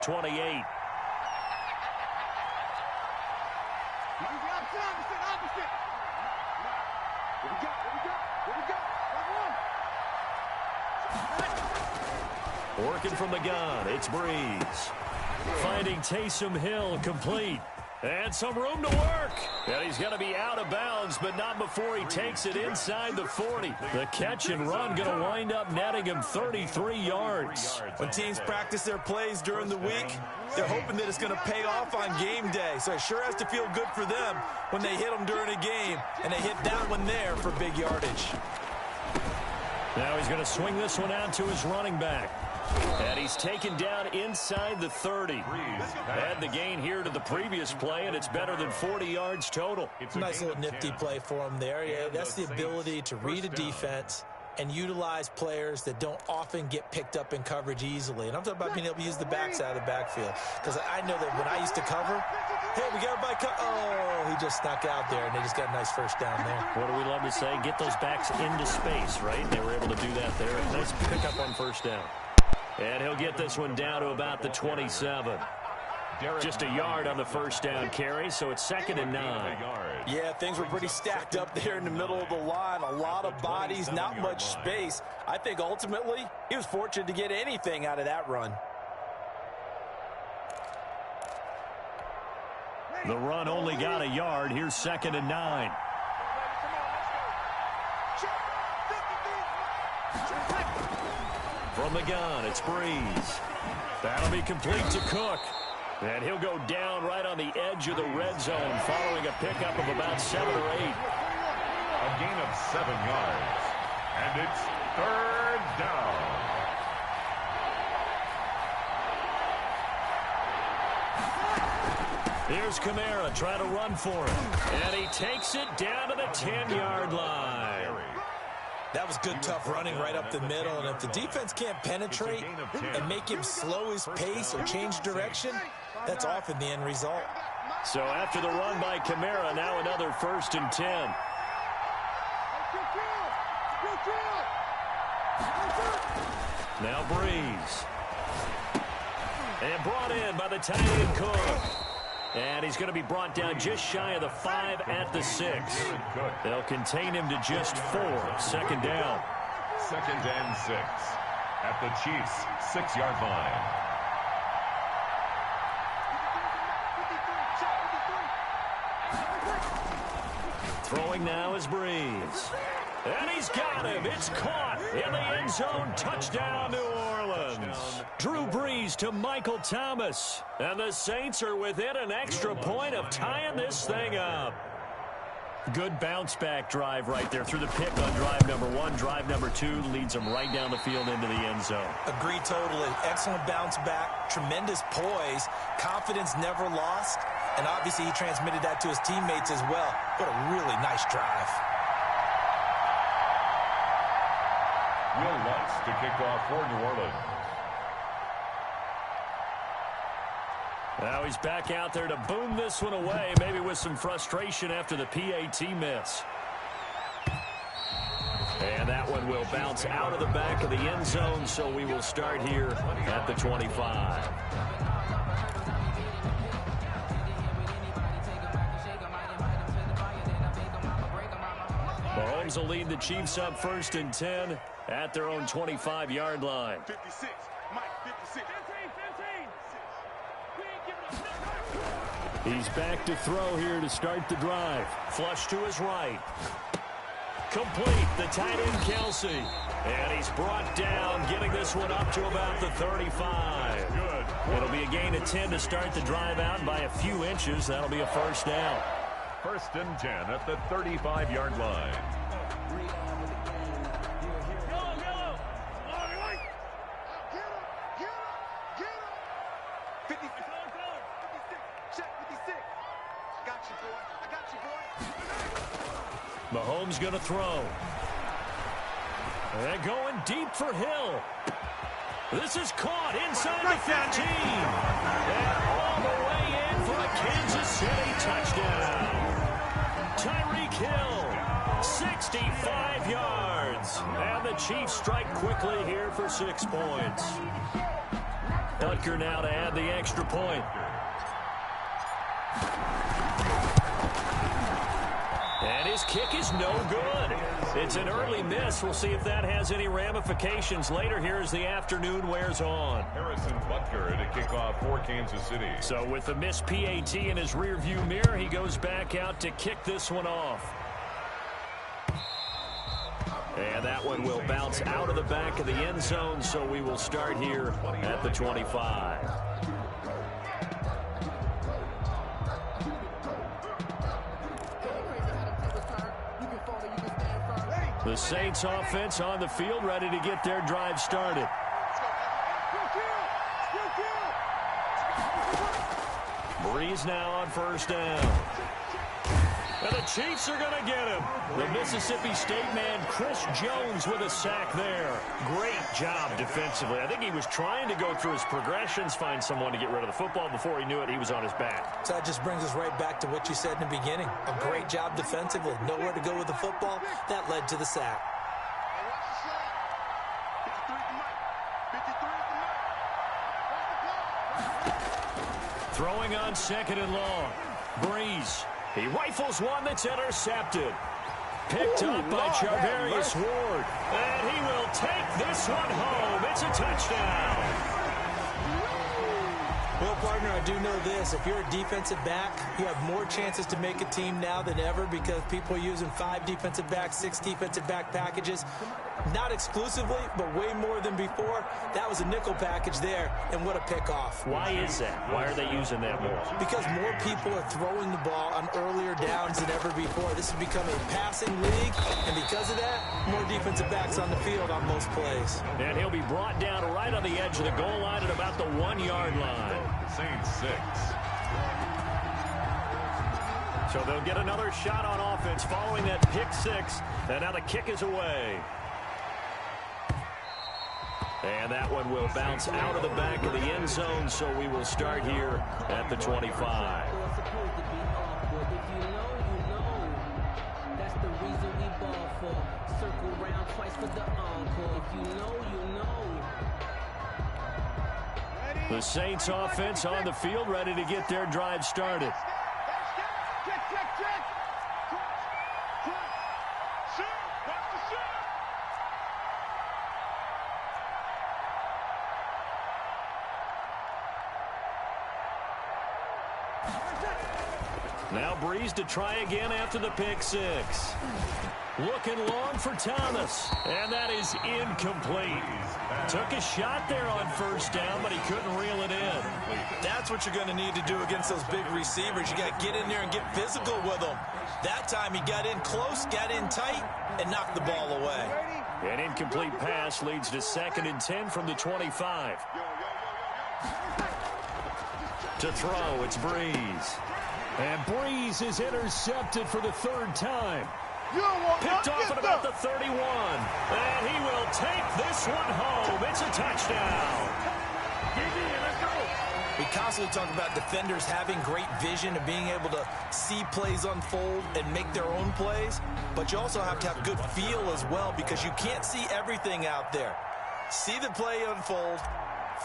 28. Working from the gun, it's Breeze. Finding Taysom Hill complete. And some room to work. And he's going to be out of bounds, but not before he takes it inside the 40. The catch and run going to wind up netting him 33 yards. When teams practice their plays during the week, they're hoping that it's going to pay off on game day. So it sure has to feel good for them when they hit them during a game, and they hit that one there for big yardage. Now he's going to swing this one out to his running back. And he's taken down inside the 30. Had the gain here to the previous play, and it's better than 40 yards total. It's a nice little nifty play for him there. Yeah, that's the ability to read a defense and utilize players that don't often get picked up in coverage easily. And I'm talking about being able to use the backside of the backfield. Because I know that when I used to cover, hey, we got everybody oh, he just snuck out there, and they just got a nice first down there. What do we love to say? Get those backs into space, right? They were able to do that there. Nice pickup on first down. And he'll get this one down to about the 27. Just a yard on the first down carry, so it's 2nd and 9. Yeah, things were pretty stacked up there in the middle of the line. A lot of bodies, not much space. I think ultimately he was fortunate to get anything out of that run. The run only got a yard. Here's 2nd and 9. From the gun, it's Breeze. That'll be complete to Cook. And he'll go down right on the edge of the red zone following a pickup of about 7 or 8. A gain of 7 yards. And it's 3rd down. Here's Kamara trying to run for it. And he takes it down to the 10-yard line. That was good, tough running right up the middle. And if the defense can't penetrate and make him slow his pace or change direction, that's often the end result. So after the run by Kamara, now another 1st and 10. Now Breeze. And brought in by the tight end Cook. And he's going to be brought down just shy of the 5 at the 6. They'll contain him to just 4. 2nd down. 2nd and 6 at the Chiefs' 6-yard line. Throwing now is Breeze. And he's got him. It's caught in the end zone. Touchdown, New Orleans. Drew Brees to Michael Thomas. And the Saints are within an extra point of tying this thing up. Good bounce-back drive right there through the pick on drive number 1. Drive number 2 leads them right down the field into the end zone. Agree totally. Excellent bounce-back. Tremendous poise. Confidence never lost. And obviously he transmitted that to his teammates as well. What a really nice drive. Will Lutz to kick off for New Orleans. Now he's back out there to boom this one away, maybe with some frustration after the PAT miss. And that one will bounce out of the back of the end zone, so we will start here at the 25. Mahomes will lead the Chiefs up 1st and 10 at their own 25-yard line. 56, Mike, 56. 15. He's back to throw here to start the drive. Flush to his right. Complete, the tight end Kelsey. And he's brought down, getting this one up to about the 35. Good. It'll be a gain of 10 to start the drive out by a few inches. That'll be a 1st down. 1st and 10 at the 35-yard line. Mahomes going to throw. And going deep for Hill. This is caught inside the 15. And all the way in for a Kansas City touchdown. Tyreek Hill, 65 yards. And the Chiefs strike quickly here for 6 points. Butker now to add the extra point. And his kick is no good. It's an early miss. We'll see if that has any ramifications later here as the afternoon wears on. Harrison Butker to kick off for Kansas City. So with the missed PAT in his rearview mirror, he goes back out to kick this one off. And that one will bounce out of the back of the end zone, so we will start here at the 25. The Saints offense on the field, ready to get their drive started. Breeze now on first down. And the Chiefs are going to get him. The Mississippi State man, Chris Jones, with a sack there. Great job defensively. I think he was trying to go through his progressions, find someone to get rid of the football. Before he knew it, he was on his back. So that just brings us right back to what you said in the beginning. A great job defensively. Nowhere to go with the football. That led to the sack. Throwing on second and long. Breeze. He rifles one that's intercepted. Picked up by Charvarius Ward. And he will take this one home. It's a touchdown. Well, partner, I do know this. If you're a defensive back, you have more chances to make a team now than ever because people are using 5 defensive backs, 6 defensive back packages. Not exclusively, but way more than before. That was a nickel package there, and what a pickoff. Why is that? Why are they using that more? Because more people are throwing the ball on earlier downs than ever before. This has become a passing league, and because of that, more defensive backs on the field on most plays. And he'll be brought down right on the edge of the goal line at about the 1-yard line. Saints 6. So they'll get another shot on offense following that pick 6, and now the kick is away. And that one will bounce out of the back of the end zone, so we will start here at the 25. That's the reason we ball for. Circle round twice for the encore. If you know, you know. The Saints offense on the field, ready to get their drive started. Now Breeze to try again after the pick 6. Looking long for Thomas, and that is incomplete. Took a shot there on first down, but he couldn't reel it in. That's what you're going to need to do against those big receivers. You got to get in there and get physical with them. That time he got in close, got in tight, and knocked the ball away. An incomplete pass leads to 2nd and 10 from the 25. To throw, it's Breeze. And Breeze is intercepted for the 3rd time. Picked off at about the 31. And he will take this one home. It's a touchdown. We constantly talk about defenders having great vision and being able to see plays unfold and make their own plays. But you also have to have good feel as well because you can't see everything out there. See the play unfold,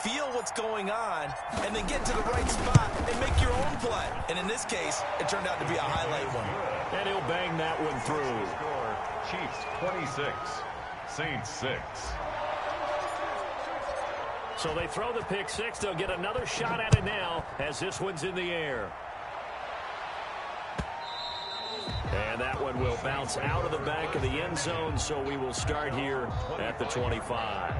feel what's going on, and then get to the right spot and make your own play. And in this case, it turned out to be a highlight one. And he'll bang that one through. Chiefs 26, Saints 6. So they throw the pick 6. They'll get another shot at it now as this one's in the air. And that one will bounce out of the back of the end zone, so we will start here at the 25.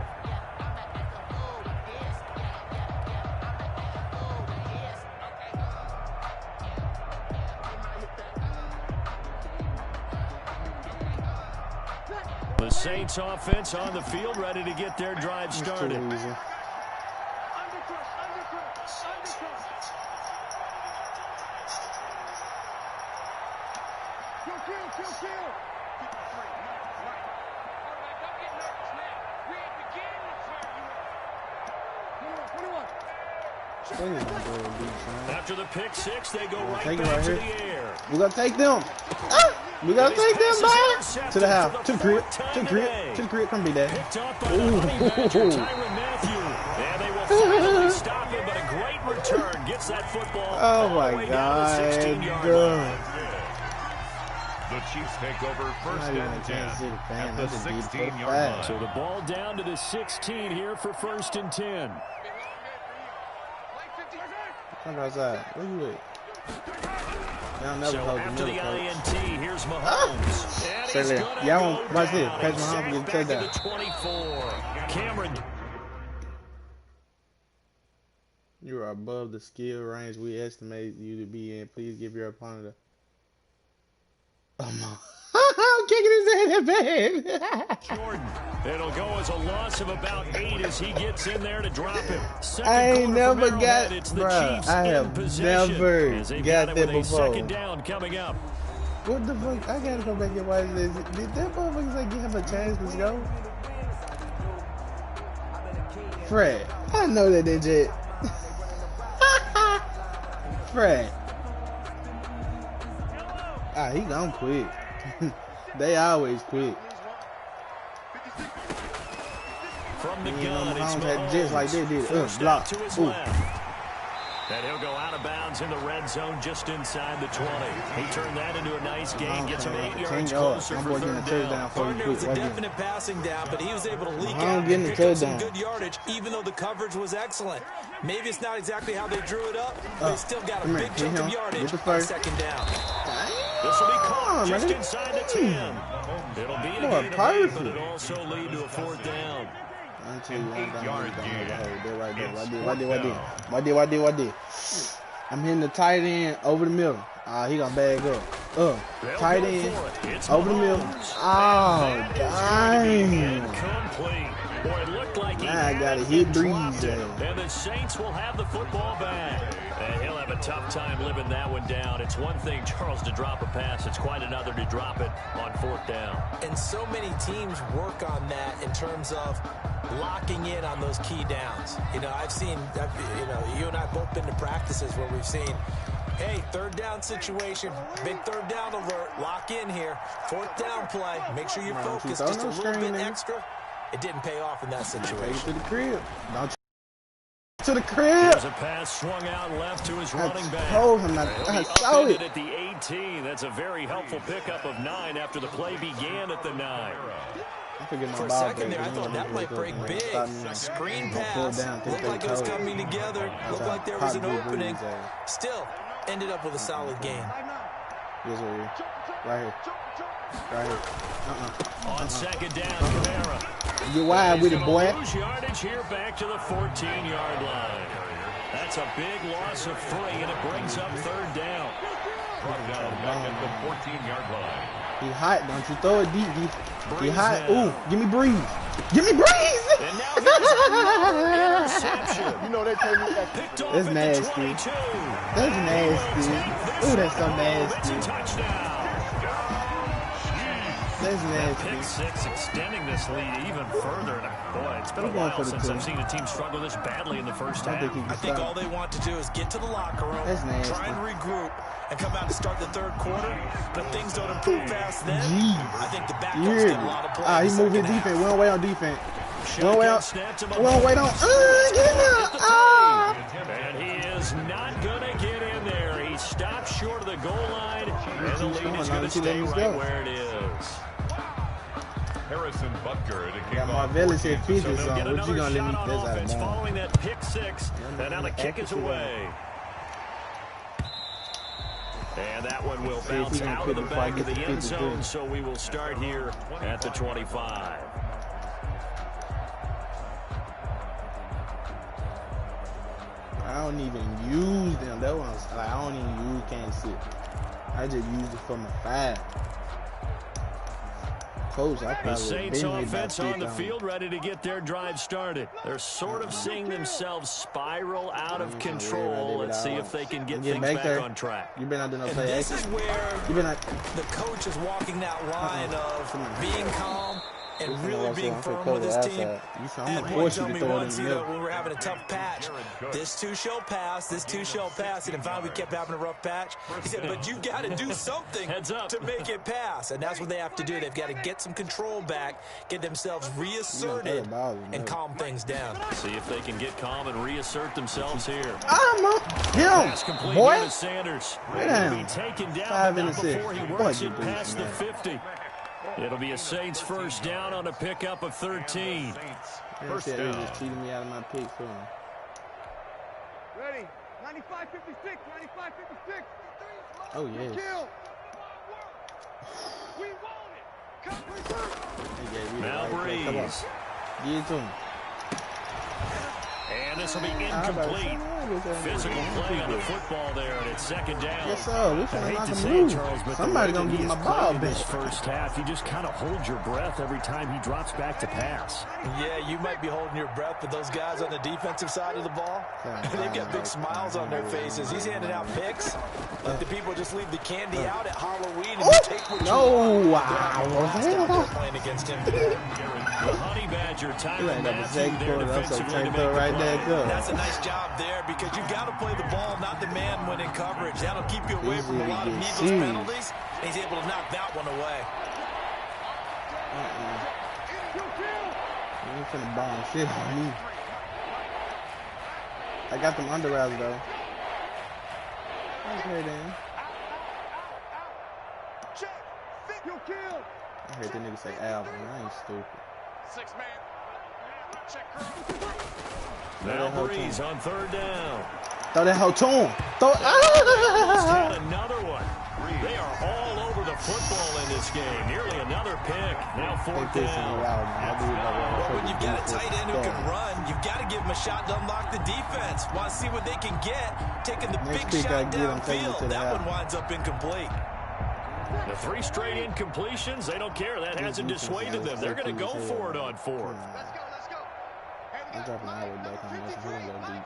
The Saints offense on the field, ready to get their drive started. After the pick 6, they go right back to the air. We're going to take them. We got to take them back. To the half. To the crib. To the crib. To the crib. Come be there. Picked up by the Honey Badger, Tyrann Mathieu. And they will finally stop return. Gets that football Oh all the my way down to the 16-yard line. The Chiefs take over first Not even and a 10 Kansas City fan. at the That's a deep 16-yard line. So the ball down to the 16 here for first and 10. Come outside. Where you at? Y'all never So hold the after the middle, coach. INT, here's Mahomes. And Say he's that. gonna Y'all go won't watch this. down. Catch He's Mahomes sacked and get back touchdown. at the 24. Cameron. You are above the skill range we estimate you to be in. Please give your opponent a... Oh, my. I'm kicking his head back. Jordan. It'll go as a loss of about 8 as he gets in there to drop him. Second I ain't quarter for never got... Arrowhead. It's the Bruh, Chiefs I in have possession never as they've got it that with a before. second down coming up. What the fuck? I gotta go back and watch this. Did that motherfucker say give him a chance to go? Fred, I know that they did. Fred. Ah, he gone quick. They always quick. From the You know, gun, it's Mahomes had Mahomes. just like they did. Forced Block. out to his Ooh. left. And he'll go out of bounds in the red zone just inside the 20. He turned that into a nice gain, gets him 8 yards closer for third down. Gardner was a definite passing down, but he was able to leak out getting and a pick up some touchdown. good yardage, even though the coverage was excellent. Maybe it's not exactly how they drew it up, but he still got a big chunk of yardage on second down. This will be caught man. just inside the 10. It'll be a gain of 8, but it'll also lead to a fourth down. I'll tell you one thing, yard I'm gain. Right there. I'm hitting the tight end over the middle. He gonna bag up. Tight end over the middle. Oh, dang. Incomplete. Boy, it looked like he I had gotta it hit and Breeze dropped it. there. And the Saints will have the football back. And he'll have a tough time living that one down. It's one thing, Charles, to drop a pass. It's quite another to drop it on fourth down. And so many teams work on that in terms of locking in on those key downs. You know, I've seen, you and I both been to practices where we've seen, hey, third down situation, big third down alert, lock in here. Fourth down play, make sure you're focused just a little bit extra. It didn't pay off in that situation. To the crib. To the crib. There's a pass swung out left to his running back. I told him not. I saw it. At the 18. That's a very helpful pickup of 9 after the play began at the 9. For a second there, I thought that might break big. Screen pass. Looked like it was coming together. Looked like there was an opening. Still, ended up with a solid gain. Yes, sir. Right here. Right here. On second down, Kamara. You're wide with it, boy. Lose yardage here back to the 14-yard line. That's a big loss of 3, and it brings up third down. Brought down back at the 14-yard line. He hot, don't you throw it deep. He hot. Ooh, give me Breeze. Give me Breeze. And now here's another interception. You know they pay me extra. Picked off That's at nasty. the 22. That's nasty. Ooh, that's so It's a nasty. touchdown. That's Pick nasty. 6 extending this lead even further. And boy, it's been a I'm going while for the since 2. I've seen a team struggle this badly in the first half. I think all they want to do is get to the locker room, That's nasty. try and regroup, and come out to start the third quarter. But things don't improve fast then. Jeez. I think the You backups hear get me? a lot of play. He moved his defense. We don't wait on defense. We don't wait on. We don't wait on. Get him out. And he is not going to get in there. He stops short of the goal line, and the lead is going to stay right where it is. Harrison Butker to kick Got off. Marvellis at 50, So so they'll get what you another gonna let me shot on this out of offense bounds? following that pick 6. And now the kick is away. And that one will bounce out of the back of the end zone, so we will start here at the 25. I don't even use them. That one's like I don't even use Kansas City. I just use it for my 5. Coach, I The probably Saints been offense on the 50,000. field, ready to get their drive started. They're sort of seeing themselves spiral out of control. Let's see if they can get things back on track. You better not do no And play this action. is where You better not. the coach is walking that line of being calm and really being firm with his team. And boy, tell me once, when we're having a tough patch, this too shall pass, this too shall pass. And finally we kept having a rough patch. He said, but you've got to do something to make it pass. And that's what they have to do. They've got to get some control back, get themselves reasserted, and calm things down. See if they can get calm and reassert themselves here. Pass complete boy. to Sanders. Damn. Be taken down 5 now and 6. before he works it past the 50. It'll be a Saints first down on a pickup of 13. First They down. just cheated me out of my pick for him. Ready? 95-56, 95-56. Oh, yes. Kill. We want it. Come They gave me the Now right play. Come on. Breeze. Give it to him. And this will be incomplete. Physical play on the football there, and it's second down. Yes, sir. We I finna hate knock to him say it, loose. Charles, but Somebody the way gonna that give him he's a ball played in back. this first half, you just kind of hold your breath every time he drops back to pass. Yeah, you might be holding your breath, but those guys on the defensive side of the ball, they've got big smiles on their faces. He's handing out picks. Like the people just leave the candy out at Halloween and you take what you want. Wow. Playing against him today. The Honey Badger, Tyron Matthew there defensively to make the play. That's a nice job there because you've got to play the ball, not the man when in coverage. That'll keep you away from a lot of needless penalties. And he's able to knock that one away. You ain't finna bomb shit on me. I got them under routes though. Okay then. I heard the nigga say Alvin. I ain't stupid. 6-man. Now Breeze on third down. Throw that hoe to him. Throw Had another one. They are all over the football in this game. Nearly another pick. Now fourth down. Well, when you've got a tight end who can run, you've got to give him a shot to unlock the defense. Want to see what they can get. Taking the big shot downfield. That one winds up incomplete. The 3 straight incompletions, they don't care. That hasn't dissuaded them. They're going to go for it on fourth. Let's go. I'm dropping all the way back on this. We're going to go deep.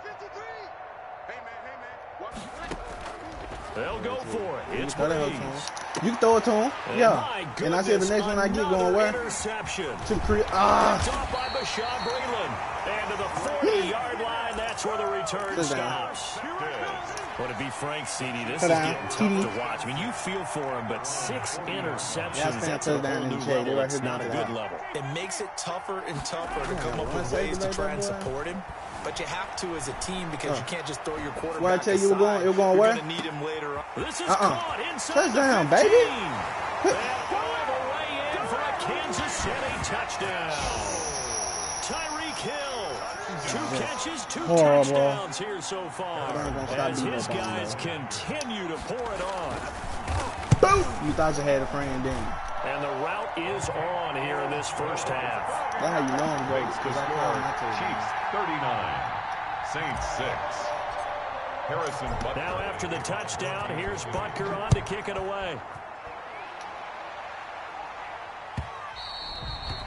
They'll go for it. It's Breeze. You can throw it to him. Yeah. And I said the next one I get going where? Interception. To the crib. Top by Bashaw Breeland. And to the 40-yard line, that's where the return stops. Well, to be frank, CD, this is getting tough to watch. I mean, you feel for him, but 6 interceptions, that's a whole new level. It's not a good level. It makes it tougher and tougher to come up with ways to try and support him. But you have to as a team because you can't just throw your quarterback Where I tell you aside. you're going where? You're going to need him later on. This is caught inside touchdown, the 15. baby. And all the way in for a Kansas City touchdown. Tyreek Hill. 2 catches, 2 touchdowns here so far. As his guys continue to pour it on. Boom! You thought you had a friend, didn't you? And the route is on here in this first half. That's how you know I'm great. The score, Chiefs 39, Saints 6. Harrison Butker. Now after the touchdown, here's Butker on to kick it away.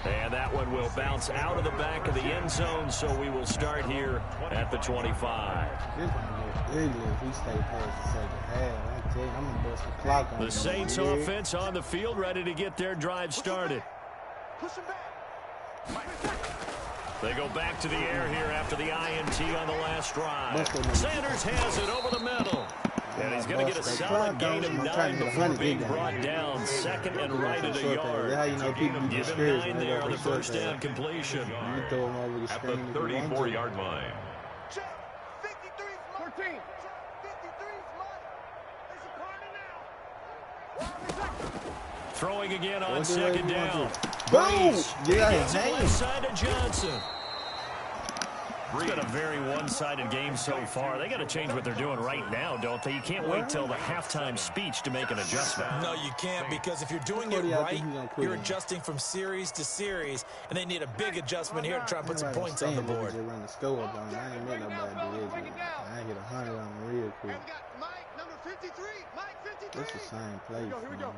And that one will bounce out of the back of the end zone, so we will start here at the 25. This one get ugly if we stay past the second half. I tell you, I'm gonna bust the clock on The Saints offense on the field, ready to get their drive started. They go back to the air here after the INT on the last drive. Sanders has it over the middle. And he's going to get a solid gain of 9 before being brought down. 2nd and right at a yard. Give him 9 there on the first down completion. You throw him over the At screen the 34-yard line. 14. Throwing again on second down. Boom! Get out Gets of it his left side to Johnson. It's been a very one-sided game so far. They got to change what they're doing right now, don't they? You can't wait till the halftime speech to make an adjustment. No, you can't, because if you're doing it right, you're adjusting from series to series, and they need a big adjustment here to try and put some points on the board. I ain't met nobody do it. I ain't get 100 on them real quick. It's the same place, man.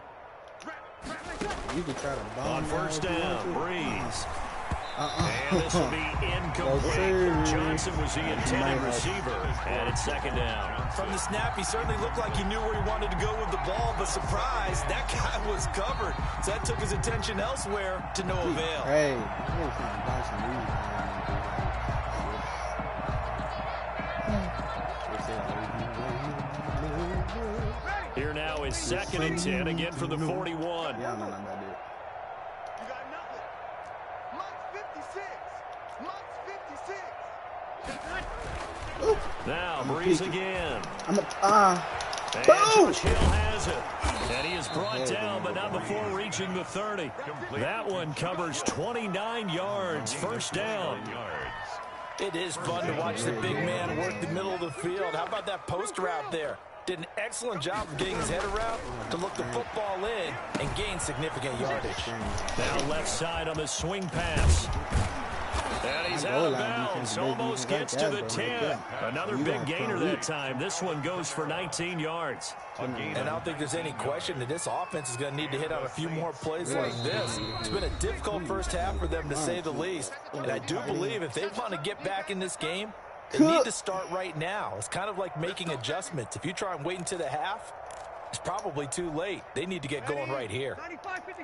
You can try to bomb on first down, Breeze. And this will be incomplete. Johnson was the intended receiver, and it's second down. From the snap, he certainly looked like he knew where he wanted to go with the ball, but surprise, that guy was covered. So that took his attention elsewhere to no avail. Hey, Here now is second and 10, again for the 41. Yeah, no, not that You got nothing. Much 56. Much 56. Now, Breeze again. I'm And boom! Josh Hill has it. And he is brought down, but not before reaching the 30. That one covers 29 yards. First down. It is fun to watch the big man work the middle of the field. How about that post route there? Did an excellent job of getting his head around to look the football in and gain significant yardage. Now left side on the swing pass. And he's out of bounds. Almost gets to the 10. Another big gainer that time. This one goes for 19 yards. And I don't think there's any question that this offense is going to need to hit on a few more plays like this. It's been a difficult first half for them, to say the least. And I do believe if they want to get back in this game, they need to start right now. It's kind of like making adjustments. If you try and wait until the half, it's probably too late. They need to get going right here.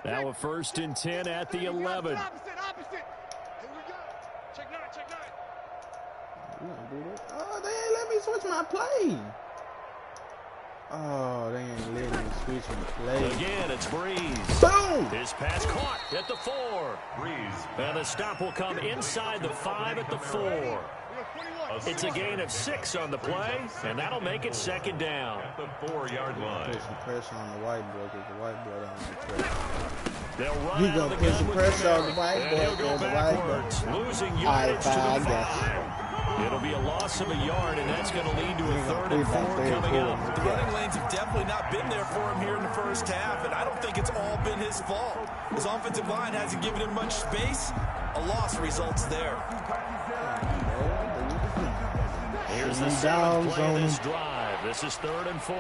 Now a first and 10 at the 11. Opposite. Here we go. Check nine. Oh, they ain't let me switch my play. Oh, they ain't let me switch my play. Again, it's Breeze. Boom! His pass caught at the 4. Breeze. And the stop will come inside the 5 at the 4. It's a gain of 6 on the play, and that'll make it second down. At the 4-yard line. Put some pressure on the white boy because the white boy don't want to pressure. They'll run He out gonna of the put gun some with pressure on the Miller, white and boy he'll go because the white boy. backwards, losing All right, yardage to fine, I the got 5. It'll be a loss of a yard, and that's going to lead to a third and 4 coming up. The running lanes have definitely not been there for him here in the first half, and I don't think it's all been his fault. His offensive line hasn't given him much space. A loss results there. Here's the 7th play of this drive. This is 3rd and 4.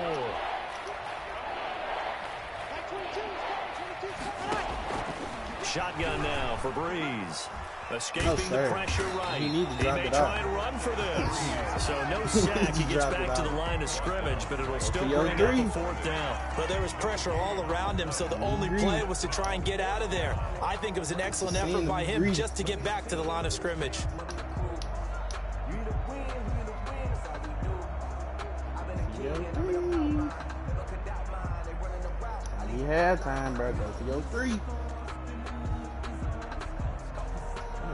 Shotgun now for Breeze. Escaping the pressure right. He may try and run for this. So no sack. He gets back to the line of scrimmage, but it'll still bring up a 4th down. But there was pressure all around him, so the only play was to try and get out of there. I think it was an excellent effort by him just to get back to the line of scrimmage. You have time, bro. Go for your 3.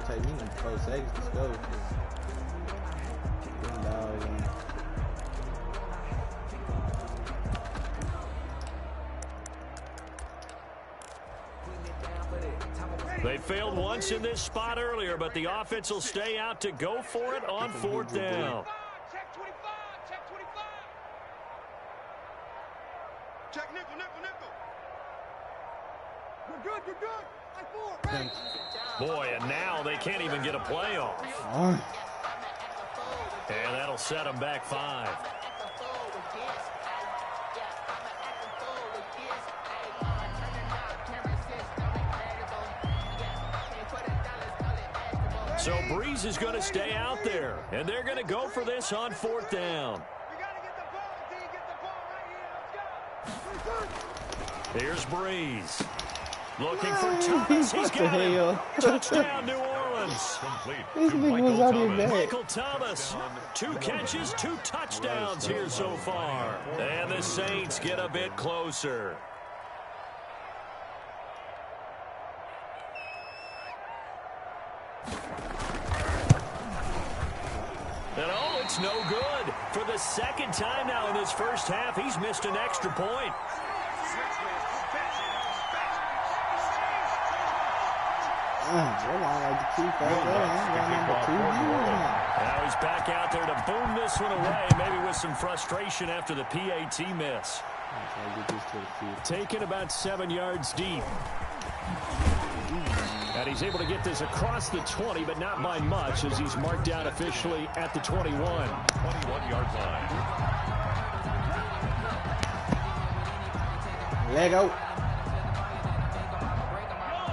Take me 4 seconds to score. They failed once in this spot earlier, but the offense will stay out to go for it on 4th down. Check 25. Check nickel. You're good. Ready. Boy, and now they can't even get a play off. And that'll set them back 5. So Breeze is going to stay out there, and they're going to go for this on 4th down. We got to get the ball, D. Get the ball right here. Let's go. Here's Breeze. Looking for Thomas. He's got it. Touchdown, New Orleans. This nigga was out here bad. Michael Thomas, 2 catches, 2 touchdowns here so far. And the Saints get a bit closer. And oh, it's no good. For the 2nd time now in this first half, he's missed an extra point. Now he's back out there to boom this one away, maybe with some frustration after the PAT miss. Taken about 7 yards deep. And he's able to get this across the 20, but not by much, as he's marked down officially at the 21. 21-yard line. Lego.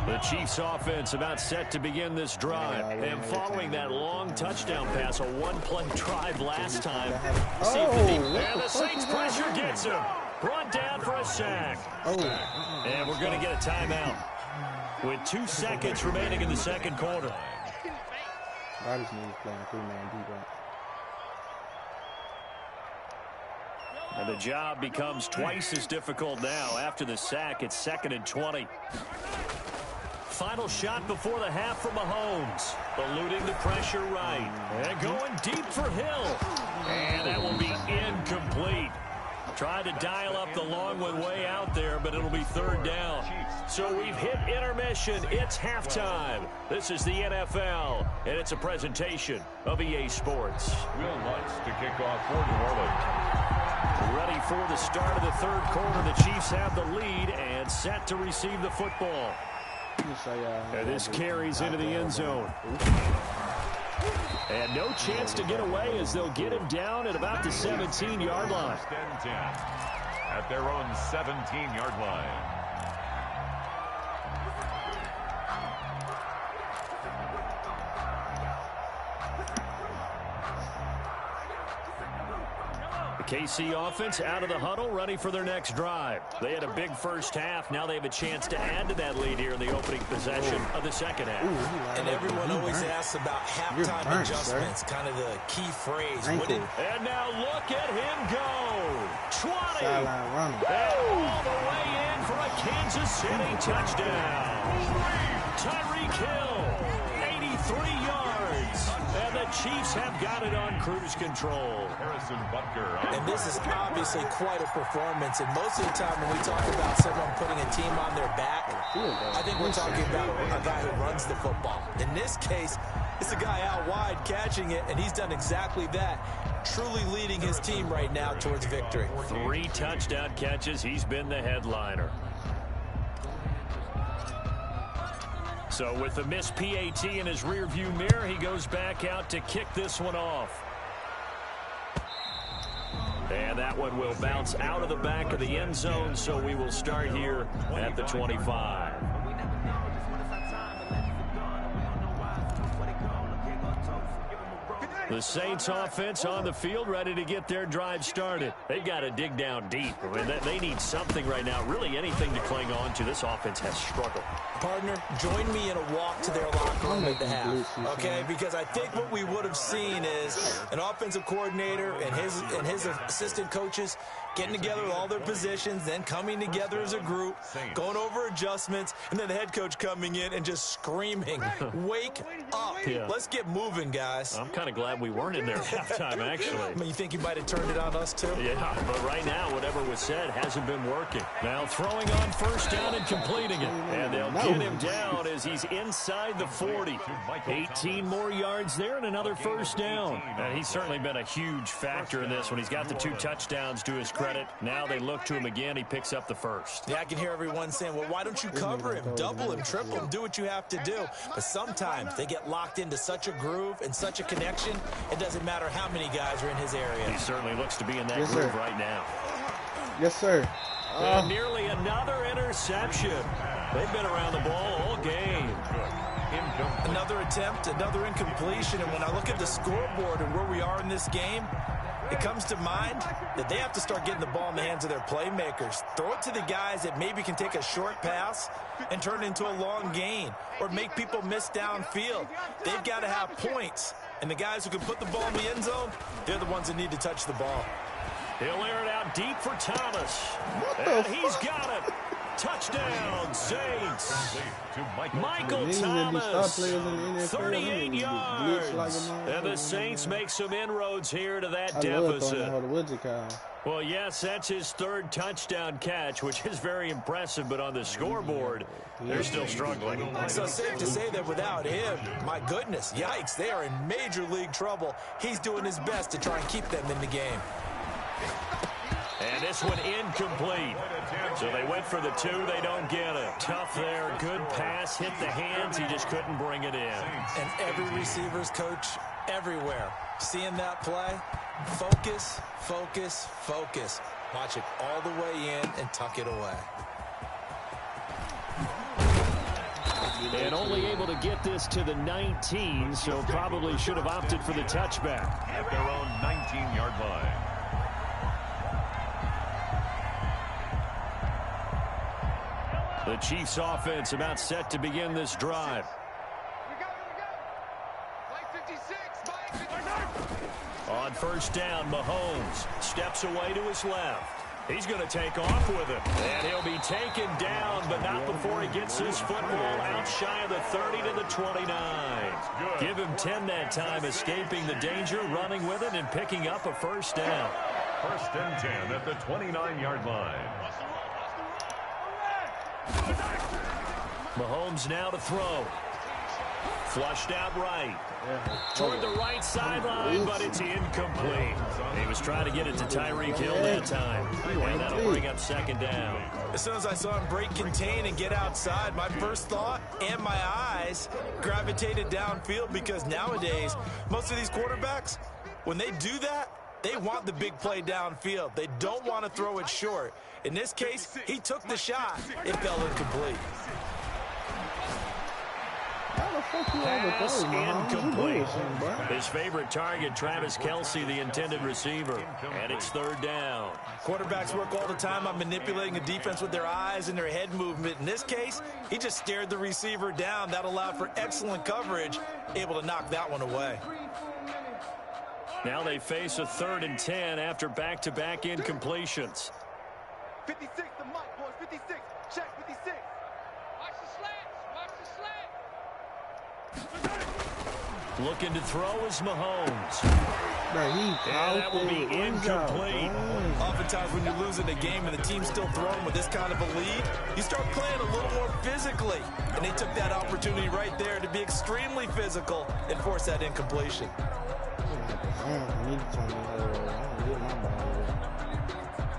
The Chiefs offense about set to begin this drive. And following that long touchdown pass, a one-play drive last time. And the Saints pressure gets him. Brought down for a sack. And we're going to get a timeout with 2 seconds remaining in the second quarter. I just need to play a 3-man defense. And the job becomes twice as difficult now. After the sack, it's 2nd and 20. Final shot before the half from Mahomes. Eluding the pressure right. And going deep for Hill. And that will be incomplete. Tried to dial up the long one way out there, but it'll be 3rd down. So we've hit intermission. It's halftime. This is the NFL, and it's a presentation of EA Sports. Will Lutz to kick off for New Orleans. Ready for the start of the 3rd quarter. The Chiefs have the lead and set to receive the football. And this carries into the end zone. And no chance to get away as they'll get him down at about the 17-yard line. At their own 17-yard line. The KC offense out of the huddle, ready for their next drive. They had a big first half. Now they have a chance to add to that lead here in the opening possession of the second half. And everyone always asks about halftime adjustments, kind of the key phrase. And now look at him go. 20. And all the way in for a Kansas City touchdown. Tyreek Hill, 83 yards. And the Chiefs have got it on cruise control. Harrison Butker. And this is obviously quite a performance. And most of the time when we talk about someone putting a team on their back, I think we're talking about a guy who runs the football. In this case, it's a guy out wide catching it, and he's done exactly that, truly leading his team right now towards victory. 3 touchdown catches. He's been the headliner. So with the missed PAT in his rearview mirror, he goes back out to kick this one off. And that one will bounce out of the back of the end zone, so we will start here at the 25. The Saints offense on the field, ready to get their drive started. They've got to dig down deep. I mean, they need something right now, really anything to cling on to. This offense has struggled. Partner, join me in a walk to their locker room at the half, okay? Because I think what we would have seen is an offensive coordinator and his assistant coaches getting together with all their positions, then coming together as a group, going over adjustments, and then the head coach coming in and just screaming, wake up. Yeah. Let's get moving, guys. I'm kind of glad we weren't in there at halftime, actually. I mean, you think you might have turned it on us, too? Yeah, but right now, whatever was said hasn't been working. Now throwing on first down and completing it. And they'll get him down as he's inside the 40. 18 more yards there and another first down. And he's certainly been a huge factor in this when he's got the 2 touchdowns to his credit. Now they look to him again. He picks up the first. Yeah, I can hear everyone saying, well, why don't you cover him, double him, triple him, do what you have to do. But sometimes they get locked into such a groove and such a connection, it doesn't matter how many guys are in his area. He certainly looks to be in that groove right now. Yes, sir. And nearly another interception. They've been around the ball all game. Another attempt, another incompletion. And when I look at the scoreboard and where we are in this game, it comes to mind that they have to start getting the ball in the hands of their playmakers. Throw it to the guys that maybe can take a short pass and turn it into a long gain or make people miss downfield. They've got to have points. And the guys who can put the ball in the end zone, they're the ones that need to touch the ball. He'll air it out deep for Thomas. And he's got it. Touchdown, Saints. Michael Thomas, 38 yards. And the Saints make some inroads here to that deficit. Well, yes, that's his 3rd touchdown catch, which is very impressive, but on the scoreboard, they're still struggling. So safe to say that without him, my goodness, yikes, they are in major league trouble. He's doing his best to try and keep them in the game. And this one incomplete. So they went for the 2. They don't get it. Tough there. Good pass. Hit the hands. He just couldn't bring it in. And every receiver's coach everywhere. Seeing that play, focus, focus, focus. Watch it all the way in and tuck it away. And only able to get this to the 19, so probably should have opted for the touchback. At their own 19-yard line. The Chiefs offense about set to begin this drive. On first down, Mahomes steps away to his left. He's going to take off with it. And he'll be taken down, but not before he gets his football out shy of the 30 to the 29. Give him 10 that time, escaping the danger, running with it, and picking up a first down. First and 10 at the 29-yard line. Mahomes now to throw. Flushed out right. Toward the right sideline, but it's incomplete. He was trying to get it to Tyreek Hill that time. And that'll bring up second down. As soon as I saw him break contain and get outside, my first thought and my eyes gravitated downfield, because nowadays, most of these quarterbacks, when they do that, they want the big play downfield. They don't want to throw it short. In this case, he took the shot. It fell incomplete. Pass incomplete. His favorite target, Travis Kelce, the intended receiver. And it's third down. Quarterbacks work all the time on manipulating a defense with their eyes and their head movement. In this case, he just stared the receiver down. That allowed for excellent coverage, able to knock that one away. Now they face a third and 10 after back-to-back incompletions. 56, the mic, boys, 56. Check 56. Watch the slants. Watch the slants. Looking to throw is Mahomes. And that will be incomplete. Oftentimes when you're losing a game and the team's still throwing with this kind of a lead, you start playing a little more physically. And they took that opportunity right there to be extremely physical and force that incompletion.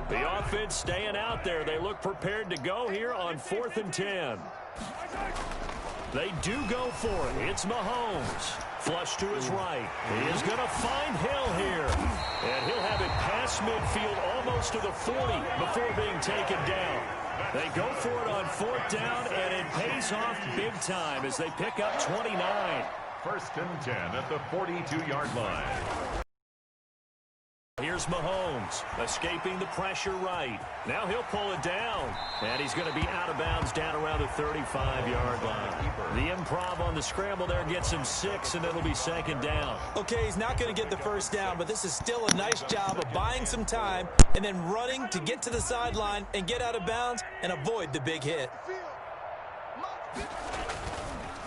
The offense staying out there. They look prepared to go here on 4th and 10. They do go for it. It's Mahomes. Flush to his right. He is going to find Hill here. And he'll have it past midfield almost to the 40 before being taken down. They go for it on 4th down, and it pays off big time as they pick up 29. First and 10 at the 42-yard line. Here's Mahomes, escaping the pressure right. Now he'll pull it down. And he's going to be out of bounds down around the 35-yard line. The improv on the scramble there gets him 6, and it'll be second down. Okay, he's not going to get the first down, but this is still a nice job of buying some time and then running to get to the sideline and get out of bounds and avoid the big hit.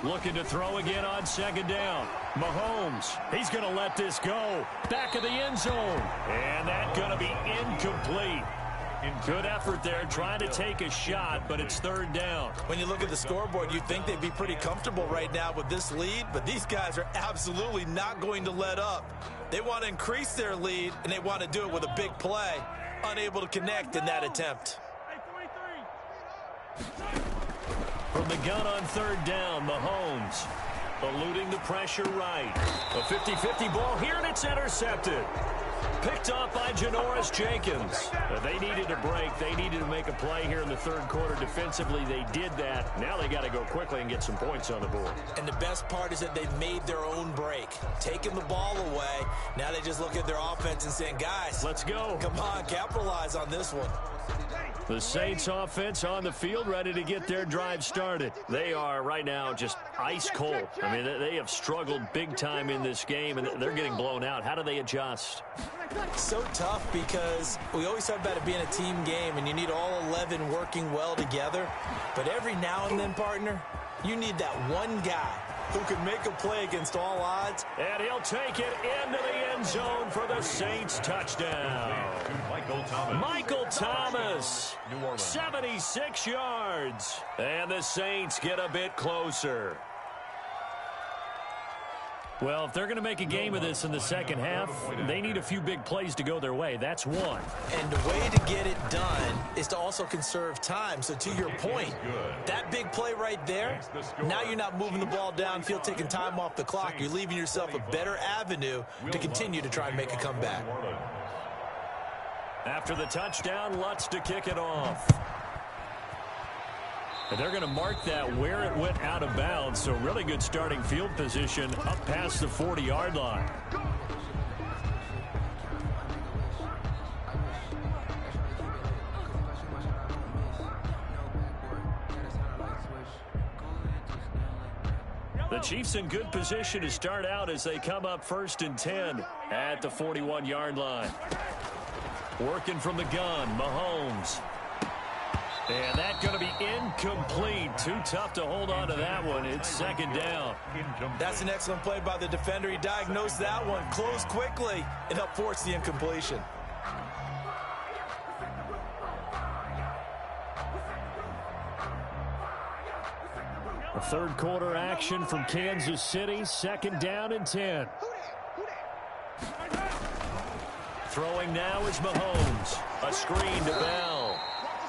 Looking to throw again on second down. Mahomes, he's going to let this go. Back of the end zone. And that's going to be incomplete. Good effort there, trying to take a shot, but it's third down. When you look at the scoreboard, you'd think they'd be pretty comfortable right now with this lead, but these guys are absolutely not going to let up. They want to increase their lead, and they want to do it with a big play. Unable to connect in that attempt. From the gun on third down, Mahomes eluding the pressure right. A 50-50 ball here, and it's intercepted. Picked off by Janoris Jenkins. They needed a break. They needed to make a play here in the third quarter. Defensively, they did that. Now they got to go quickly and get some points on the board. And the best part is that they've made their own break. Taking the ball away. Now they just look at their offense and saying, guys, let's go. Come on, capitalize on this one. The Saints offense on the field, ready to get their drive started. They are right now just ice cold. I mean, they have struggled big time in this game, and they're getting blown out. How do they adjust? So tough, because we always talk about it being a team game, and you need all 11 working well together. But every now and then, partner, you need that one guy who can make a play against all odds. And he'll take it into the end zone for the Saints touchdown. Michael Thomas, 76 yards. And the Saints get a bit closer. Well, if they're going to make a game of this in the second half, they need a few big plays to go their way. That's one. And the way to get it done is to also conserve time. So to your point, that big play right there, now you're not moving the ball downfield, taking time off the clock. You're leaving yourself a better avenue to continue to try and make a comeback. After the touchdown, Lutz to kick it off. And they're going to mark that where it went out of bounds. So really good starting field position up past the 40-yard line. The Chiefs in good position to start out as they come up 1st and 10 at the 41-yard line. Working from the gun, Mahomes. And that's going to be incomplete. Too tough to hold on to that one. It's 2nd down. That's an excellent play by the defender. He diagnosed that one, closed quickly, and helped force the incompletion. A 3rd quarter action from Kansas City. 2nd down and 10. Throwing now is Mahomes. A screen to Bell.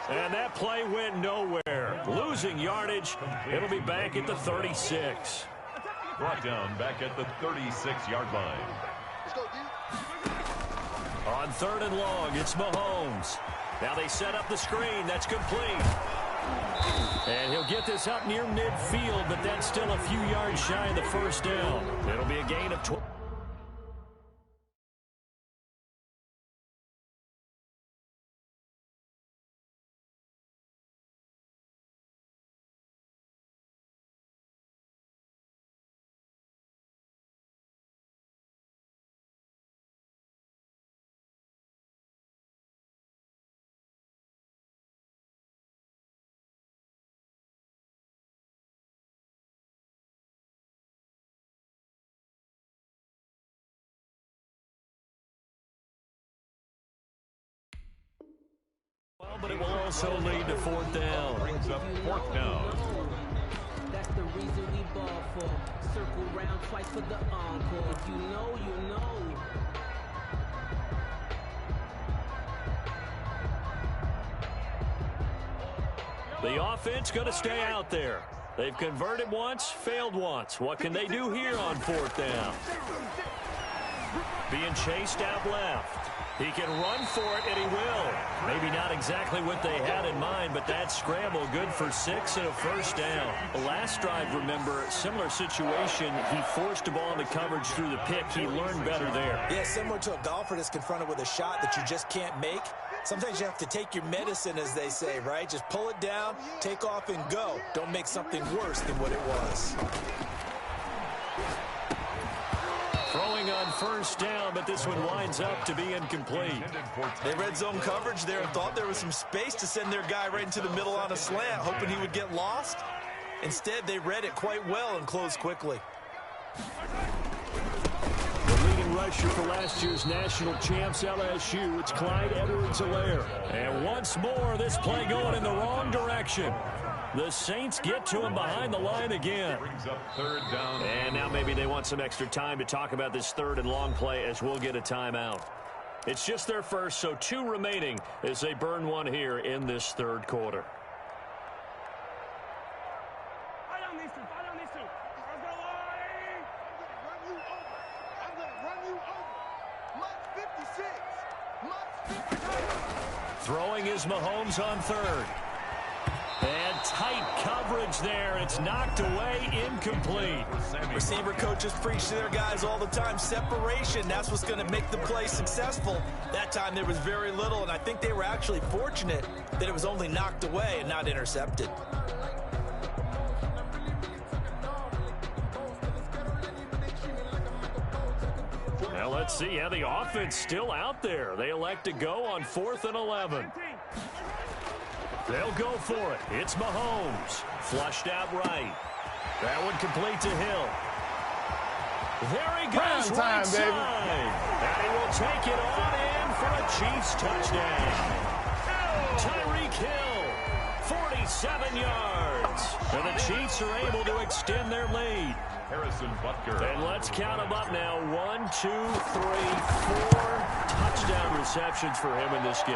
And that play went nowhere. Losing yardage. It'll be back at the 36. Brought down back at the 36-yard line. On 3rd and long, it's Mahomes. Now they set up the screen. That's complete. And he'll get this up near midfield, but that's still a few yards shy of the 1st down. It'll be a gain of 12. But it will also lead to 4th down. Brings up 4th down. That's the reason we ball for. Circle round twice for the encore. If you know, you know. The offense going to stay out there. They've converted once, failed once. What can they do here on 4th down? Being chased out left. He can run for it, and he will. Maybe not exactly what they had in mind, but that scramble good for 6 and a 1st down. The last drive, remember, similar situation. He forced the ball into coverage through the pick. He learned better there. Yeah, similar to a golfer that's confronted with a shot that you just can't make. Sometimes you have to take your medicine, as they say, right? Just pull it down, take off, and go. Don't make something worse than what it was. Throwing on 1st down, but this one winds up to be incomplete. They red zone coverage there and thought there was some space to send their guy right into the middle on a slant, hoping he would get lost. Instead, they read it quite well and closed quickly. The leading rusher for last year's national champs, LSU, it's Clyde Edwards-Helaire. And once more, this play going in the wrong direction. The Saints get to him behind the line again. Brings up 3rd down. And now maybe they want some extra time to talk about this 3rd and long play as we'll get a timeout. It's just their first, so 2 remaining as they burn one here in this 3rd quarter. Throwing is Mahomes on 3rd. And tight coverage there. It's knocked away, incomplete. Receiver coaches preach to their guys all the time. Separation, that's what's going to make the play successful. That time there was very little, and I think they were actually fortunate that it was only knocked away and not intercepted. Now let's see how the offense still out there. They elect to go on 4th and 11. They'll go for it. It's Mahomes. Flushed out right. That one complete to Hill. There he goes, right side. And he will take it on in for a Chiefs touchdown. Tyreek Hill, 47 yards. And the Chiefs are able to extend their lead. Harrison Butker. And let's count them up now. 1, 2, 3, 4 touchdown receptions for him in this game.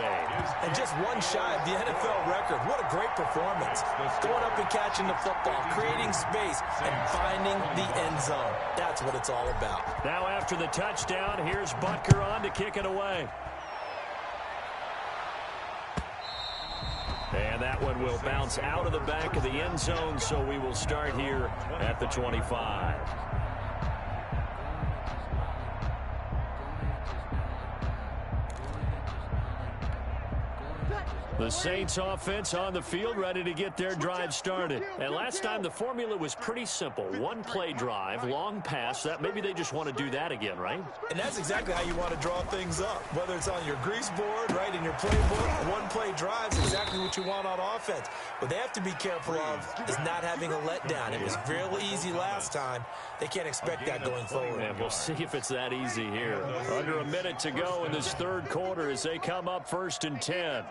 And just one shy of the NFL record. What a great performance. Going up and catching the football, creating space, and finding the end zone. That's what it's all about. Now after the touchdown, here's Butker on to kick it away. And that one will bounce out of the back of the end zone, so we will start here at the 25. The Saints offense on the field, ready to get their drive started. And last time the formula was pretty simple. One play drive, long pass. That maybe they just want to do that again, right? And that's exactly how you want to draw things up. Whether it's on your grease board, right, in your playbook, one play drive is exactly what you want on offense. What they have to be careful of is not having a letdown. It was really easy last time. They can't expect that going forward. And we'll see if it's that easy here. Under a minute to go in this third quarter as they come up 1st and 10.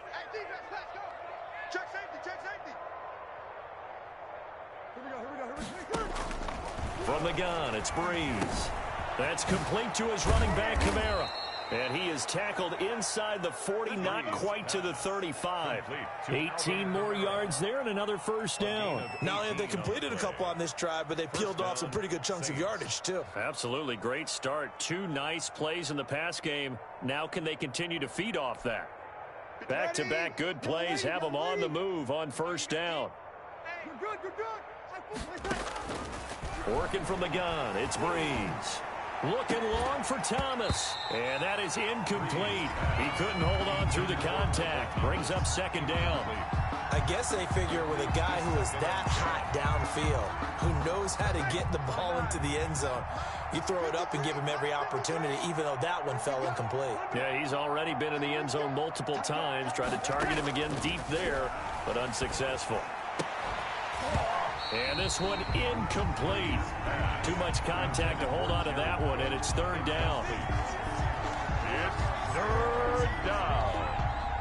From the gun, it's Breeze. That's complete to his running back, Kamara. And he is tackled inside the 40, not quite to the 35. 18 more yards there and another first down. Not only have they completed a couple on this drive, but they peeled off some pretty good chunks of yardage, too. Absolutely great start. 2 nice plays in the pass game. Now can they continue to feed off that? Back-to-back good plays have them on the move on first down. Working from the gun, it's Breeze. Looking long for Thomas. And that is incomplete. He couldn't hold on through the contact. Brings up 2nd down. I guess they figure with a guy who is that hot downfield, who knows how to get the ball into the end zone, you throw it up and give him every opportunity, even though that one fell incomplete. Yeah, he's already been in the end zone multiple times. Tried to target him again deep there, but unsuccessful. And this one incomplete. Too much contact to hold on to that one, and it's 3rd down. It's 3rd down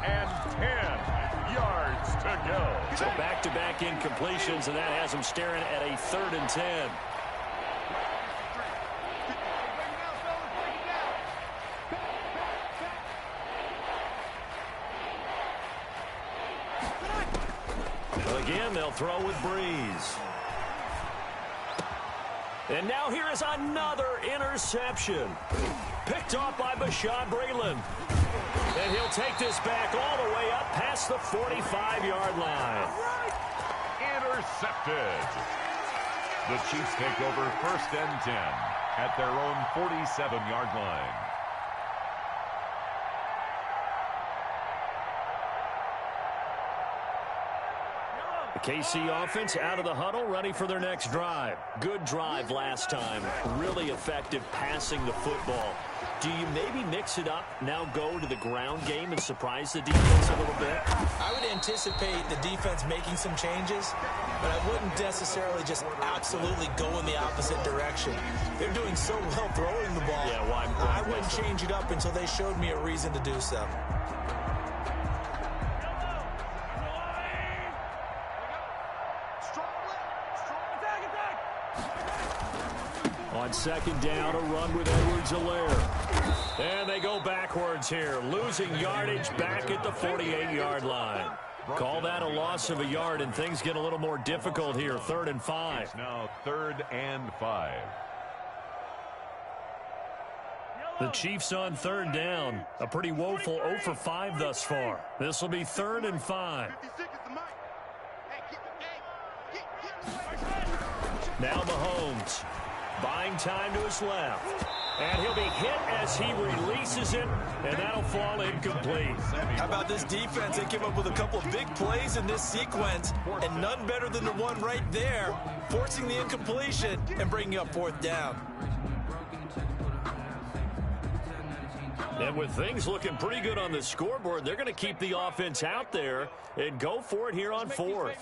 and 10 yards to go. So back-to-back incompletions, and that has them staring at a 3rd and 10. Again, they'll throw with Breeze. And now here is another interception. Picked off by Bashaud Breeland. And he'll take this back all the way up past the 45-yard line. Intercepted. The Chiefs take over 1st and 10 at their own 47-yard line. The KC offense out of the huddle, ready for their next drive. Good drive last time. Really effective passing the football. Do you maybe mix it up, now go to the ground game and surprise the defense a little bit? I would anticipate the defense making some changes, but I wouldn't necessarily just absolutely go in the opposite direction. They're doing so well throwing the ball. Yeah, well, I wouldn't change it up until they showed me a reason to do so. On 2nd down, a run with Edwards-Helaire. And they go backwards here, losing yardage back at the 48-yard line. Call that a loss of a yard, and things get a little more difficult here. 3rd and 5. It's now 3rd and 5. The Chiefs on 3rd down. A pretty woeful 0 for 5 thus far. This will be 3rd and 5. Now Mahomes. Buying time to his left. And he'll be hit as he releases it, and that'll fall incomplete. How about this defense? They came up with a couple of big plays in this sequence, and none better than the one right there, forcing the incompletion and bringing up 4th down. And with things looking pretty good on the scoreboard, they're going to keep the offense out there and go for it here on 4th.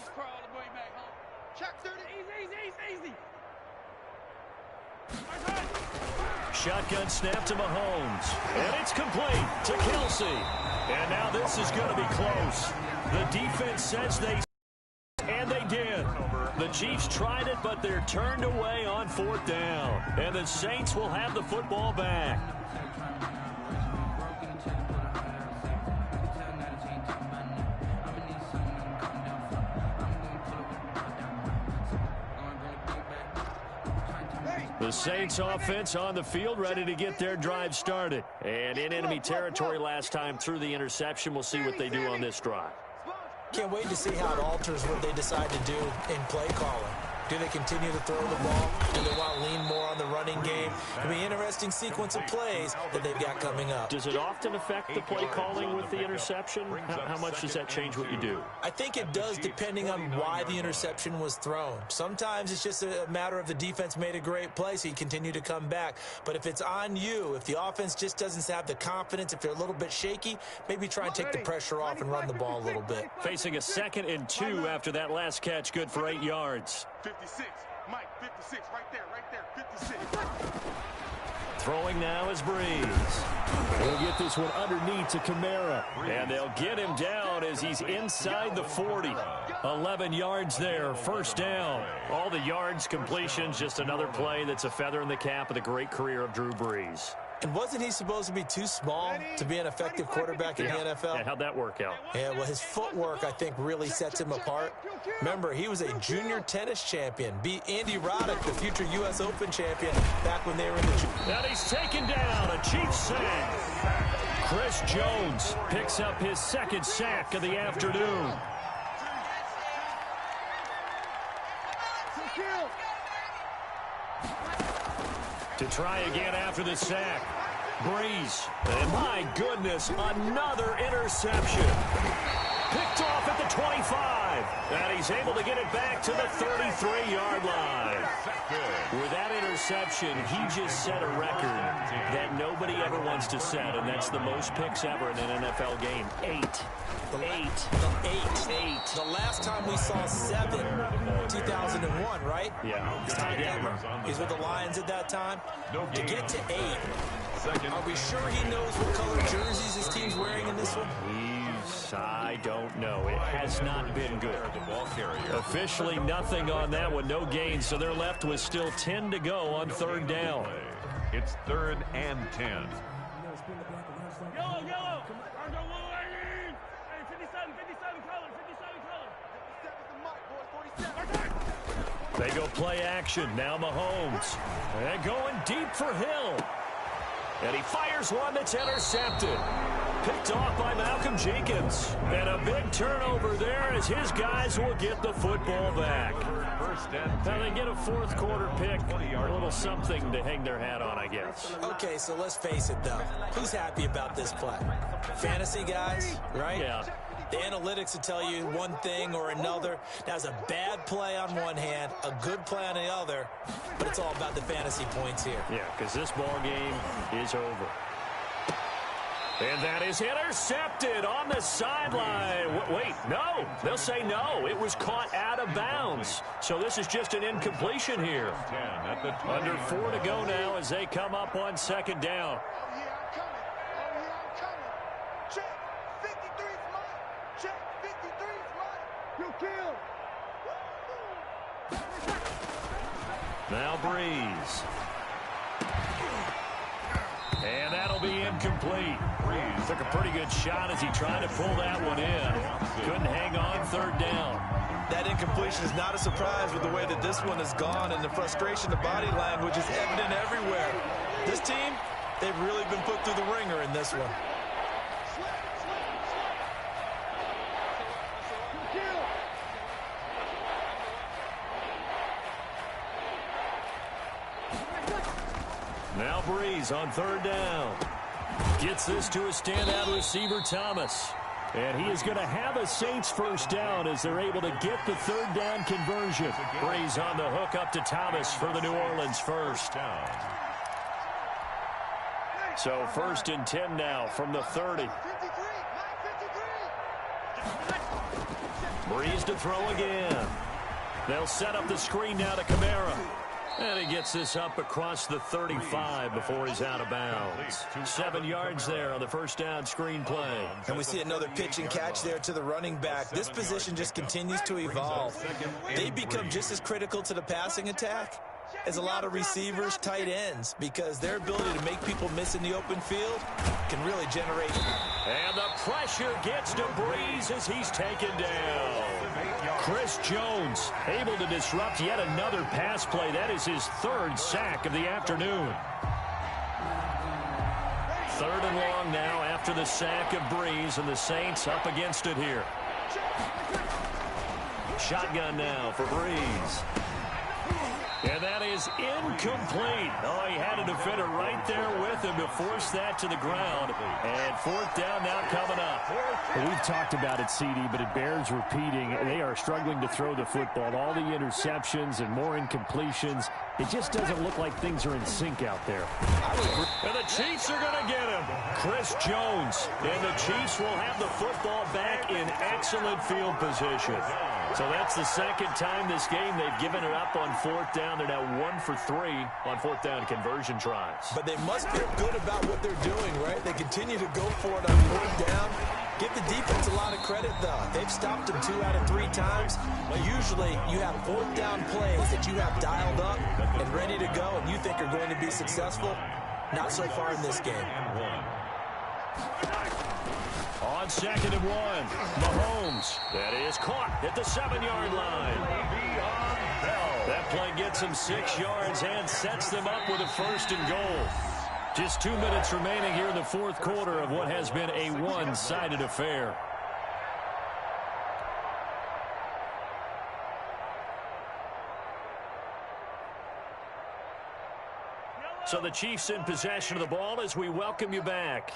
Shotgun snap to Mahomes. And it's complete to Kelsey. And now this is going to be close. The defense says they... And they did. The Chiefs tried it, but they're turned away on 4th down. And the Saints will have the football back. The Saints offense on the field, ready to get their drive started. And in enemy territory last time through the interception. We'll see what they do on this drive. Can't wait to see how it alters what they decide to do in play calling. Do they continue to throw the ball? Do they want to lean more on the running game? It'll be an interesting sequence of plays that they've got coming up. Does it often affect the play calling with the interception? How much does that change what you do? I think it does, depending on why the interception was thrown. Sometimes it's just a matter of the defense made a great play, so you continue to come back. But if it's on you, if the offense just doesn't have the confidence, if they're a little bit shaky, maybe try and take the pressure off and run the ball a little bit. Facing a 2nd and 2 after that last catch, good for 8 yards. 56, Mike, 56, right there, 56. Throwing now is Breeze. We'll get this one underneath to Kamara. And they'll get him down as he's inside the 40. 11 yards there, first down. All the yards, completions, just another play that's a feather in the cap of the great career of Drew Brees. And wasn't he supposed to be too small to be an effective quarterback in the NFL? Yeah, how'd that work out? Yeah, well, his footwork, I think, really sets him apart. Remember, he was a junior tennis champion. Beat Andy Roddick, the future U.S. Open champion, back when they were in the... And he's taken down, a Chiefs sack. Chris Jones picks up his 2nd sack of the afternoon. To try again after the sack. Breeze. And my goodness, another interception. Picked off at the 25. And he's able to get it back to the 33-yard line. With that interception, he just set a record that nobody ever wants to set, and that's the most picks ever in an NFL game. 8. The last time we saw 7, 2001, right? Yeah. He's with the Lions at that time. To get to 8, are we sure he knows what color jerseys his team's wearing in this one? I don't know. It has not been good. Officially nothing on that one. No gain, so they're left with still 10 to go on 3rd down. It's 3rd and 10. Yellow. They go play action. Now Mahomes. And going deep for Hill. And he fires one that's intercepted. Picked off by Malcolm Jenkins. And a big turnover there as his guys will get the football back. Now they get a 4th quarter pick. A little something to hang their hat on, I guess. Okay, so let's face it, though. Who's happy about this play? Fantasy guys, right? Yeah. The analytics will tell you one thing or another. That was a bad play on one hand, a good play on the other, but it's all about the fantasy points here. Yeah, because this ball game is over. And that is intercepted on the sideline. Wait, no. They'll say no. It was caught out of bounds. So this is just an incompletion here. Under 4 to go now as they come up on 2nd down. Now Breeze. And that'll be incomplete. Breeze took a pretty good shot as he tried to pull that one in. Couldn't hang on 3rd down. That incompletion is not a surprise with the way that this one has gone, and the frustration, the body language is evident everywhere. This team, they've really been put through the ringer in this one. Now Breeze on 3rd down. Gets this to a standout receiver, Thomas. And he is going to have a Saints 1st down as they're able to get the 3rd down conversion. Breeze on the hook up to Thomas for the New Orleans 1st down. So 1st and 10 now from the 30. Breeze to throw again. They'll set up the screen now to Kamara. And he gets this up across the 35 before he's out of bounds. 7 yards there on the 1st down screen play. And we see another pitch and catch there to the running back. This position just continues to evolve. They become just as critical to the passing attack as a lot of receivers, tight ends, because their ability to make people miss in the open field can really generate. And the pressure gets to Breeze as he's taken down. Chris Jones able to disrupt yet another pass play. That is his 3rd sack of the afternoon. 3rd and long now after the sack of Breeze, and the Saints up against it here. Shotgun now for Breeze. And that is incomplete. Oh, he had a defender right there with him to force that to the ground. And fourth down now coming up. Well, we've talked about it, CD, but it bears repeating. They are struggling to throw the football. All the interceptions and more incompletions. It just doesn't look like things are in sync out there. And the Chiefs are going to get him. Chris Jones. And the Chiefs will have the football back in excellent field position. So that's the second time this game they've given it up on fourth down. They're now 1 for 3 on fourth down conversion tries. But they must feel good about what they're doing, right? They continue to go for it on fourth down. Give the defense a lot of credit, though. They've stopped them 2 out of 3 times. Usually, you have fourth down plays that you have dialed up and ready to go, and you think are going to be successful. Not so far in this game. On 2nd and 1, Mahomes. That is caught at the 7-yard line. That play gets him 6 yards and sets them up with a 1st and goal. Just 2 minutes remaining here in the fourth quarter of what has been a one-sided affair. So the Chiefs in possession of the ball as we welcome you back.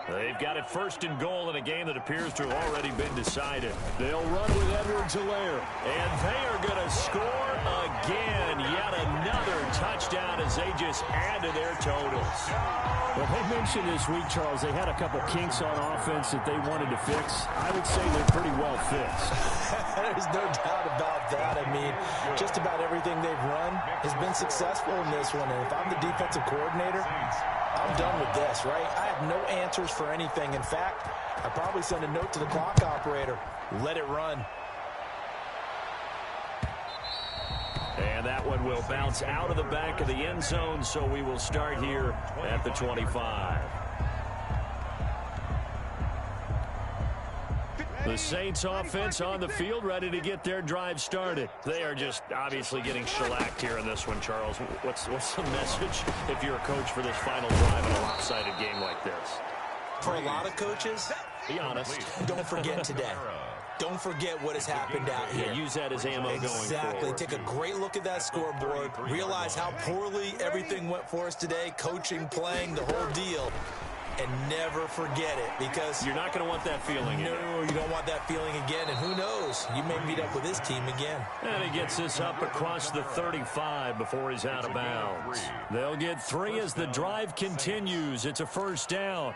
They've got it 1st and goal in a game that appears to have already been decided. They'll run with Edwards-Helaire. And they are going to score again. Yet another touchdown as they just add to their totals. Well, they mentioned this week, Charles, they had a couple kinks on offense that they wanted to fix. I would say they're pretty well fixed. There's no doubt about that. I mean, just about everything they've run has been successful in this one. And if I'm the defensive coordinator, I'm done with this, right? I have no answers for anything. In fact, I'd probably send a note to the clock operator. Let it run. And that one will bounce out of the back of the end zone, so we will start here at the 25. The Saints offense on the field, ready to get their drive started. They are just obviously getting shellacked here in this one, Charles. What's the message if you're a coach for this final drive in a lopsided game like this? For a lot of coaches, be honest. Don't forget today. Don't forget what has happened out here. Yeah, use that as ammo going forward. Exactly. Take a great look at that scoreboard. Realize how poorly everything went for us today. Coaching, playing, the whole deal. And never forget it, because you're not going to want that feeling again. No, you don't want that feeling again. And who knows? You may meet up with this team again. And he gets this up across the 35 before he's out of bounds. They'll get 3 as the drive continues. It's a 1st down.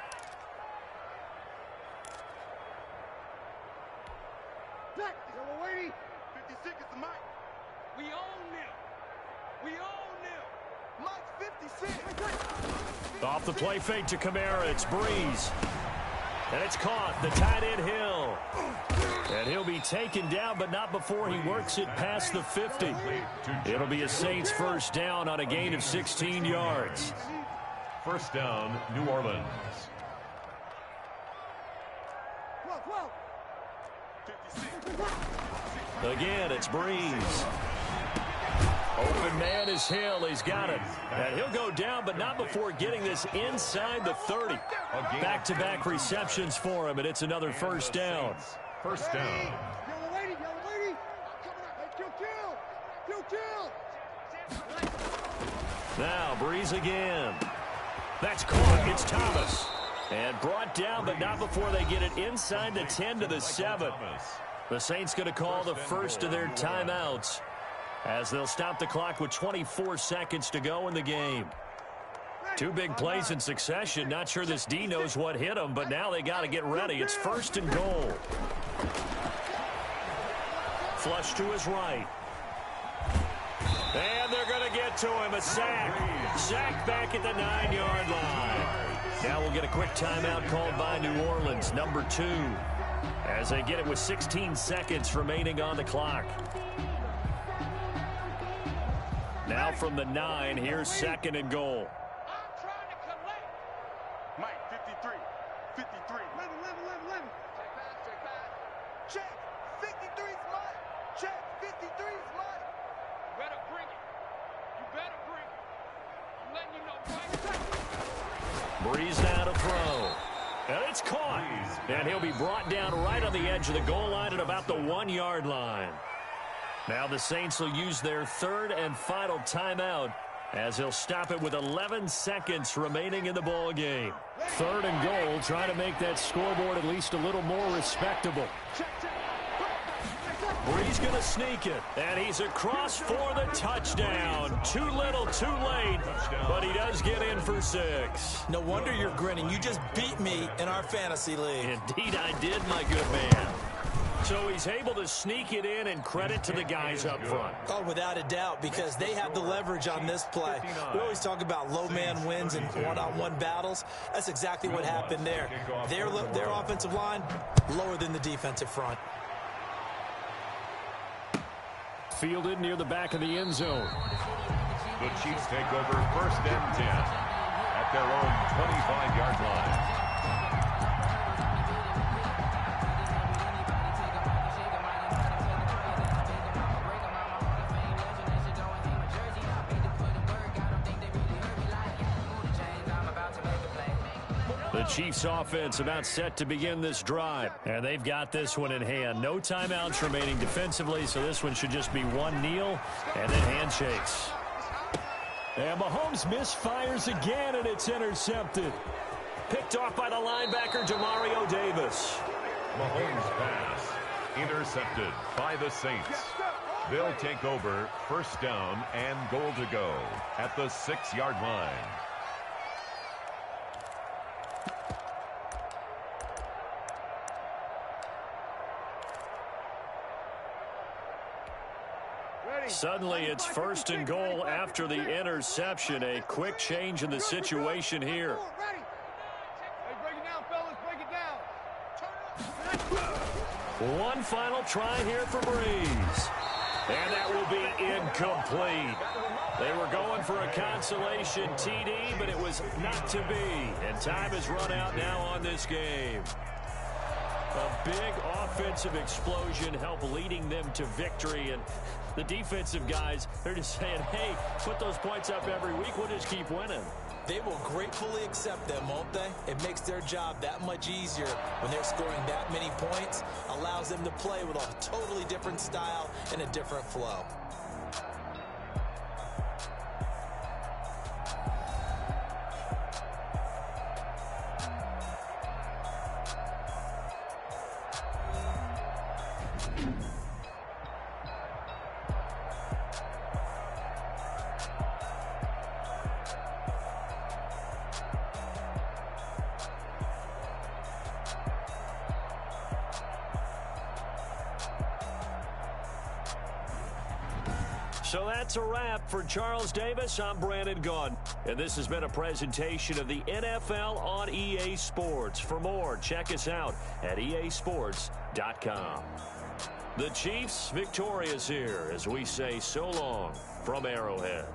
Off the play fake to Kamara, it's Breeze. And it's caught, the tight end Hill. And he'll be taken down, but not before he works it past the 50. It'll be a Saints 1st down on a gain of 16 yards. 1st down, New Orleans. Again, it's Breeze. Open man is Hill. He's got it. And he'll go down, but not before getting this inside the 30. Back-to-back receptions for him, and it's another 1st down. 1st down. Now, Breeze again. That's caught. It's Thomas. And brought down, but not before they get it inside the 10 to the 7. The Saints going to call the first of their timeouts, as they'll stop the clock with 24 seconds to go in the game. 2 big plays in succession. Not sure this D knows what hit him, but now they got to get ready. It's 1st and goal. Flush to his right. And they're going to get to him. A sack. Sack back at the 9-yard line. Now we'll get a quick timeout called by New Orleans, number 2, as they get it with 16 seconds remaining on the clock. Now from the 9, here's 2nd and goal. I'm trying to collect. Mike, 53. 53. 11. Check pass. Check. 53's mine. Check. 53's mine. You better bring it. You better bring it. I'm letting you know right. Breeze now to throw. And it's caught. And he'll be brought down right on the edge of the goal line at about the 1-yard line. Now the Saints will use their third and final timeout as he'll stop it with 11 seconds remaining in the ball game. 3rd and goal, trying to make that scoreboard at least a little more respectable. Brees going to sneak it, and he's across for the touchdown. Too little, too late, but he does get in for 6. No wonder you're grinning. You just beat me in our fantasy league. Indeed I did, my good man. So he's able to sneak it in, and credit to the guys up front. Oh, without a doubt, because they have the leverage on this play. We always talk about low man wins in one-on-one battles. That's exactly what happened there. Their offensive line, lower than the defensive front. Fielded near the back of the end zone. The Chiefs take over 1st and 10 at their own 25-yard line. The Chiefs offense about set to begin this drive. And they've got this one in hand. No timeouts remaining defensively, so this one should just be one kneel and then handshakes. And Mahomes misfires again, and it's intercepted. Picked off by the linebacker, Demario Davis. Mahomes' pass intercepted by the Saints. They'll take over 1st down and goal to go at the 6-yard line. Suddenly it's 1st and goal after the interception. A quick change in the situation here. One final try here for Brees. And that will be incomplete. They were going for a consolation TD, but it was not to be. And time has run out now on this game. A big offensive explosion helped leading them to victory. And the defensive guys, they're just saying, hey, put those points up every week. We'll just keep winning. They will gratefully accept them, won't they? It makes their job that much easier when they're scoring that many points. Allows them to play with a totally different style and a different flow. So that's a wrap for Charles Davis. I'm Brandon Gaudin, and this has been a presentation of the NFL on EA Sports. For more, check us out at easports.com. The Chiefs victorious here as we say so long from Arrowhead.